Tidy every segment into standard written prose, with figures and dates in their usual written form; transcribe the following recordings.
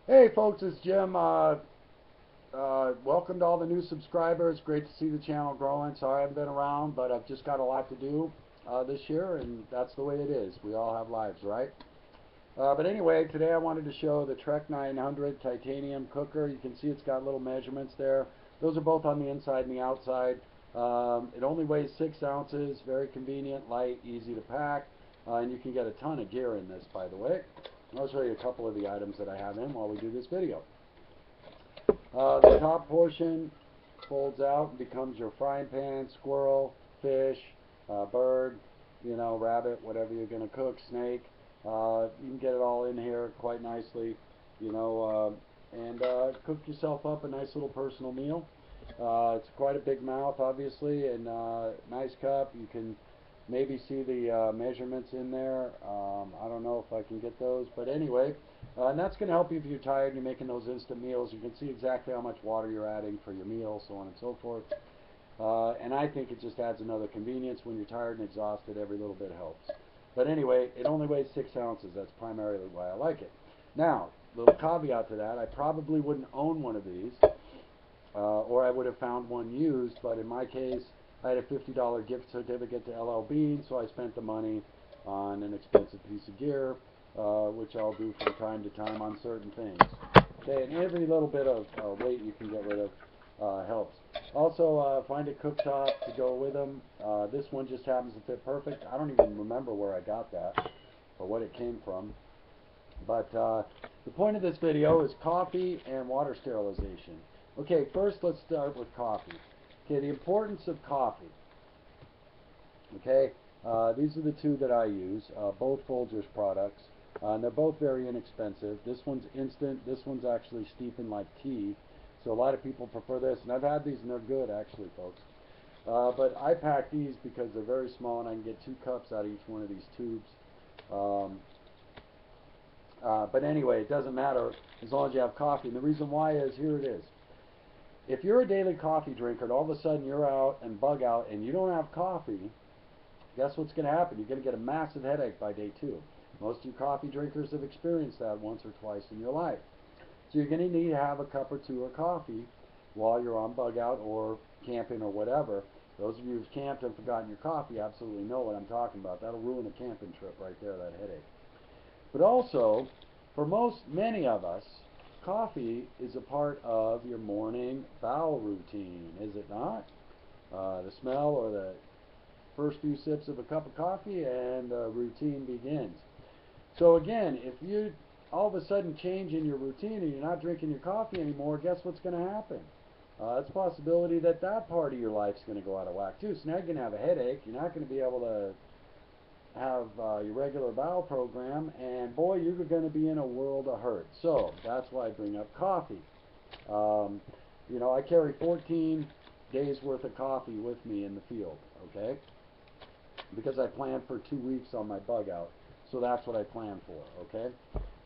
Hey folks, it's Jim. Welcome to all the new subscribers. Great to see the channel growing. Sorry I haven't been around, but I've just got a lot to do this year, and that's the way it is. We all have lives, right? But anyway, today I wanted to show the TREK900 titanium cooker. You can see it's got little measurements there. Those are both on the inside and the outside. It only weighs 6 ounces, very convenient, light, easy to pack, and you can get a ton of gear in this, by the way. I'll show you a couple of the items that I have in while we do this video. The top portion folds out and becomes your frying pan, squirrel, fish, bird, rabbit, whatever you're going to cook, snake. You can get it all in here quite nicely, and cook yourself up a nice little personal meal. It's quite a big mouth, obviously, and nice cup. You can maybe see the measurements in there. I don't know if I can get those, but anyway, and that's going to help you if you're tired and you're making those instant meals. You can see exactly how much water you're adding for your meal, so on and so forth. And I think it just adds another convenience. When you're tired and exhausted, every little bit helps. But anyway, it only weighs 6 ounces. That's primarily why I like it. Now, little caveat to that, I probably wouldn't own one of these, or I would have found one used, but in my case, I had a $50 gift certificate to LL Bean, so I spent the money on an expensive piece of gear, which I'll do from time to time on certain things. Okay, and every little bit of weight you can get rid of helps. Also, find a cooktop to go with them. This one just happens to fit perfect. I don't even remember where I got that or what it came from. But the point of this video is coffee and water sterilization. Okay, first let's start with coffee. Okay, the importance of coffee. Okay, these are the two that I use, both Folgers products. And they're both very inexpensive. This one's instant. This one's actually steeping like tea. So a lot of people prefer this, and I've had these and they're good actually, folks. But I pack these because they're very small and I can get 2 cups out of each one of these tubes. But anyway, it doesn't matter as long as you have coffee. And the reason why is, here it is. If you're a daily coffee drinker and all of a sudden you're out and bug out and you don't have coffee, guess what's going to happen? You're going to get a massive headache by day 2. Most of you coffee drinkers have experienced that once or twice in your life. So you're going to need to have a cup or 2 of coffee while you're on bug out or camping or whatever. Those of you who've camped and forgotten your coffee absolutely know what I'm talking about. That'll ruin a camping trip right there, that headache. But also, for many of us, coffee is a part of your morning bowel routine, is it not? The smell or the first few sips of a cup of coffee and the routine begins. So again, if you all of a sudden change in your routine and you're not drinking your coffee anymore, guess what's going to happen? It's a possibility that that part of your life's going to go out of whack too. So now you're going to have a headache. You're not going to be able to have your regular bowel program, and boy, you're going to be in a world of hurt. So that's why I bring up coffee. I carry 14 days worth of coffee with me in the field, okay? Because I plan for 2 weeks on my bug out. So that's what I plan for, okay?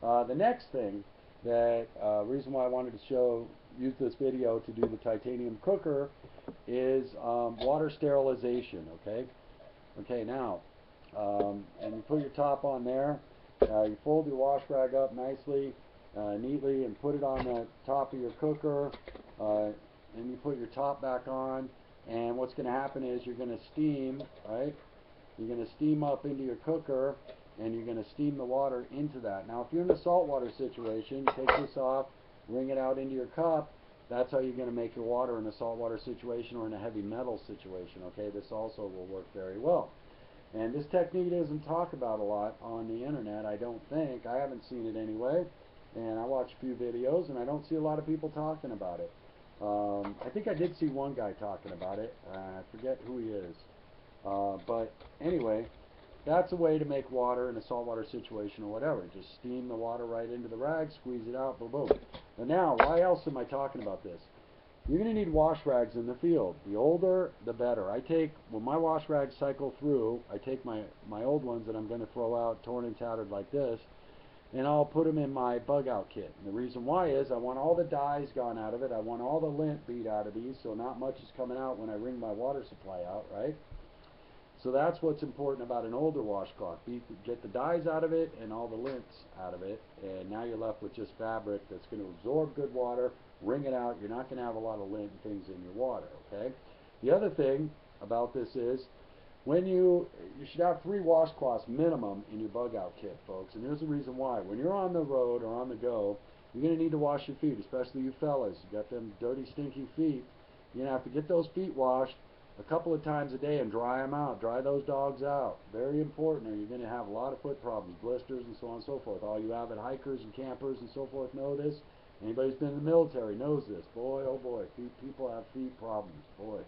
The next thing that, reason why I wanted to use this video to do the titanium cooker is water sterilization, okay? Okay, now, and you put your top on there, you fold your wash rag up nicely, neatly, and put it on the top of your cooker, and you put your top back on, and what's going to happen is you're going to steam, right? You're going to steam up into your cooker, and you're going to steam the water into that. Now, if you're in a saltwater situation, take this off, wring it out into your cup. That's how you're going to make your water in a saltwater situation or in a heavy metal situation, okay? This also will work very well. And this technique isn't talked about a lot on the internet, I don't think. I haven't seen it anyway. And I watch a few videos, and I don't see a lot of people talking about it. I think I did see one guy talking about it. I forget who he is. But anyway, that's a way to make water in a saltwater situation or whatever. Just steam the water right into the rag, squeeze it out, boom, boom. And now, why else am I talking about this? You're going to need wash rags in the field. The older, the better. When my wash rags cycle through, I take my old ones that I'm going to throw out, torn and tattered like this, and I'll put them in my bug out kit. And the reason why is I want all the dyes gone out of it. I want all the lint beat out of these, so not much is coming out when I wring my water supply out, right? So that's what's important about an older washcloth. Get the dyes out of it and all the lints out of it, and now you're left with just fabric that's going to absorb good water, wring it out. You're not going to have a lot of lint and things in your water, okay? The other thing about this is when you should have 3 washcloths minimum in your bug out kit, folks, and here's the reason why. When you're on the road or on the go, you're going to need to wash your feet, especially you fellas. You got them dirty, stinky feet. You're going to have to get those feet washed a couple of times a day and dry them out. Dry those dogs out. Very important, or you're going to have a lot of foot problems, blisters, and so on and so forth. All you avid hikers and campers and so forth know this. Anybody who's been in the military knows this. Boy, oh boy, people have feet problems. Boy.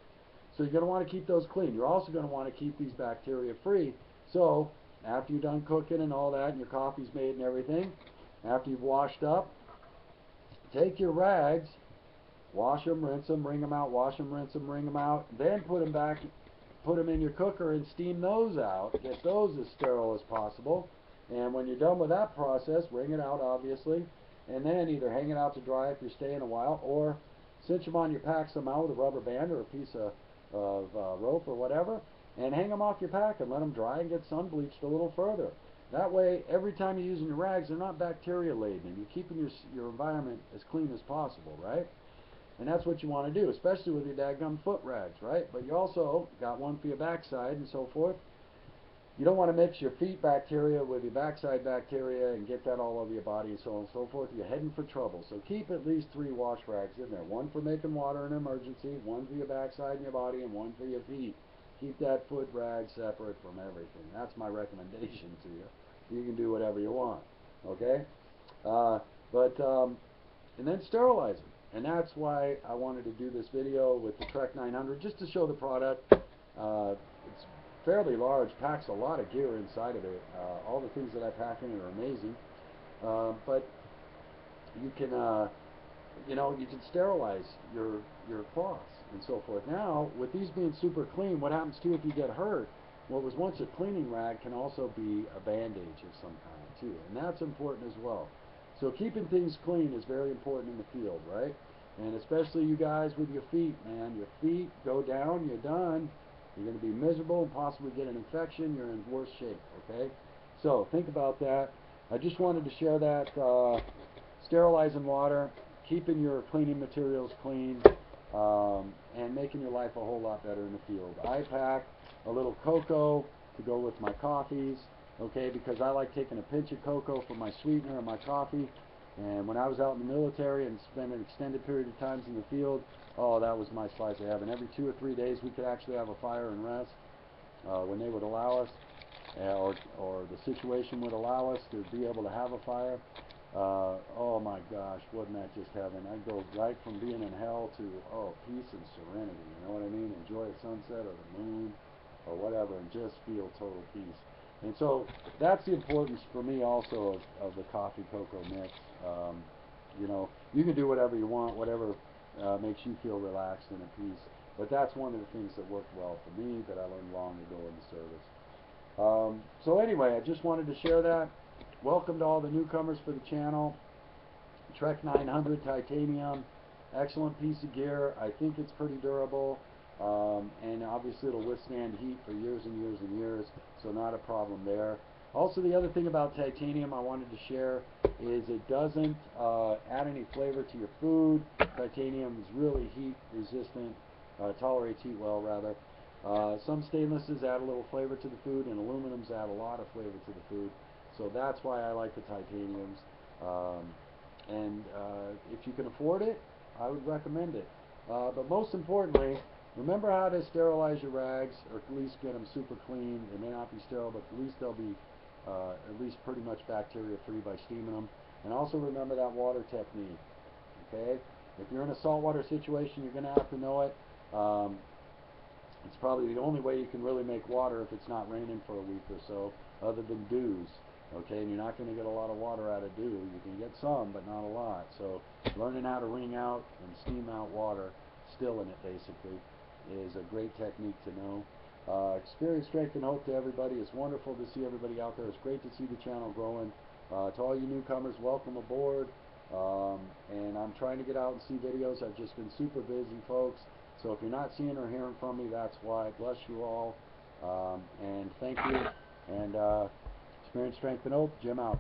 So you're going to want to keep those clean. You're also going to want to keep these bacteria free. So after you're done cooking and all that, and your coffee's made and everything, after you've washed up, take your rags, wash them, rinse them, wring them out, wash them, rinse them, wring them out, then put them in your cooker and steam those out. Get those as sterile as possible. And when you're done with that process, wring it out, obviously, and then either hang it out to dry if you're staying a while, or cinch them on your pack somehow with a rubber band or a piece of rope or whatever, and hang them off your pack and let them dry and get sun bleached a little further. That way, every time you're using your rags, they're not bacteria laden, and you're keeping your environment as clean as possible, right? And that's what you want to do, especially with your dadgum foot rags, right? But you also got one for your backside and so forth. You don't want to mix your feet bacteria with your backside bacteria and get that all over your body and so on and so forth. You're heading for trouble. So keep at least 3 wash rags in there. One for making water in an emergency, one for your backside and your body, and one for your feet. Keep that foot rag separate from everything. That's my recommendation to you. You can do whatever you want, okay? And then sterilize them. And that's why I wanted to do this video with the TREK900, just to show the product. It's fairly large, packs a lot of gear inside of it. All the things that I pack in it are amazing. But you can, you can sterilize your cloths and so forth. Now, with these being super clean, what happens too if you get hurt? What was once a cleaning rag can also be a bandage of some kind too, and that's important as well. So keeping things clean is very important in the field, right? And especially you guys with your feet, man. Your feet go down, you're done. You're going to be miserable and possibly get an infection. You're in worse shape, okay? So think about that. I just wanted to share that. Sterilizing water, keeping your cleaning materials clean, and making your life a whole lot better in the field. I pack a little cocoa to go with my coffees, okay, because I like taking a pinch of cocoa for my sweetener in my coffee. And when I was out in the military and spent an extended period of times in the field, oh, that was my slice of heaven. Every 2 or 3 days we could actually have a fire and rest when they would allow us, or the situation would allow us to be able to have a fire. Oh my gosh, wasn't that just heaven? I'd go right from being in hell to, peace and serenity, you know what I mean? Enjoy a sunset or the moon or whatever and just feel total peace. And so that's the importance for me also of the coffee cocoa mix. You can do whatever you want, whatever makes you feel relaxed and at peace. But that's one of the things that worked well for me that I learned long ago in the service. So anyway, I just wanted to share that. Welcome to all the newcomers for the channel. TREK900 titanium, excellent piece of gear. I think it's pretty durable. And obviously it'll withstand heat for years and years and years, so not a problem there. Also, the other thing about titanium I wanted to share is it doesn't add any flavor to your food. Titanium is really heat resistant, tolerates heat well rather. Some stainlesses add a little flavor to the food, and aluminums add a lot of flavor to the food. So that's why I like the titaniums. If you can afford it, I would recommend it. But most importantly, remember how to sterilize your rags, or at least get them super clean. They may not be sterile, but at least they'll be at least pretty much bacteria free by steaming them. And also remember that water technique, okay? If you're in a saltwater situation, you're going to have to know it. It's probably the only way you can really make water if it's not raining for a week or so, other than dews, okay? And you're not going to get a lot of water out of dew. You can get some, but not a lot. So learning how to wring out and steam out water, still in it basically, is a great technique to know. Experience, strength, and hope to everybody. It's wonderful to see everybody out there. It's great to see the channel growing. To all you newcomers, welcome aboard. And I'm trying to get out and see videos. I've just been super busy, folks. So if you're not seeing or hearing from me, that's why. Bless you all. And thank you. And Experience, Strength, and Hope. Jim out.